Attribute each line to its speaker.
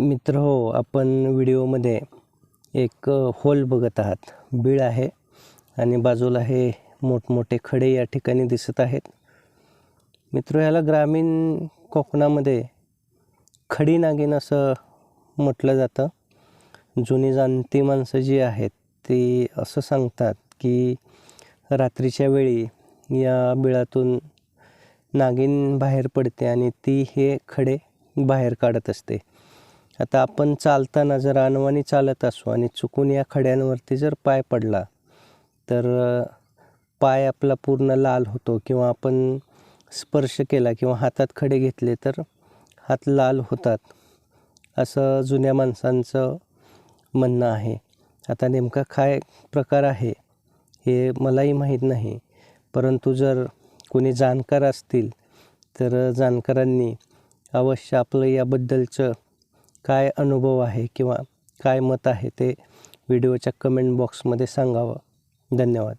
Speaker 1: मित्र हो, आपण व्हिडिओमध्ये एक होल बघत आहात. बीळ आहे आणि बाजूला हे मोठमोठे खडे या ठिकाणी दिसत आहेत. मित्र, याला ग्रामीण कोकणामध्ये खडी नागिन असं म्हटलं जातं. जुनी जाणती माणसं जी आहेत ती असं सांगतात की रात्रीच्या वेळी या बिळातून नागिन बाहेर पडते आणि ती हे खडे बाहेर काढत असते. आता आपण चालताना जर अनवाणी चालत असू आणि चुकून या खड्यांवरती जर पाय पडला तर पाय आपला पूर्ण लाल होतो, किंवा आपण स्पर्श केला किंवा हातात खडे घेतले तर हात लाल होतात, असं जुन्या माणसांचं म्हणणं आहे. आता नेमका काय प्रकार आहे हे मलाही माहीत नाही, परंतु जर कोणी जाणकार असतील तर जाणकारांनी अवश्य आपलं याबद्दलचं काय अनुभव आहे किंवा काय मत आहे ते व्हिडिओच्या कमेंट बॉक्समध्ये सांगावं. धन्यवाद.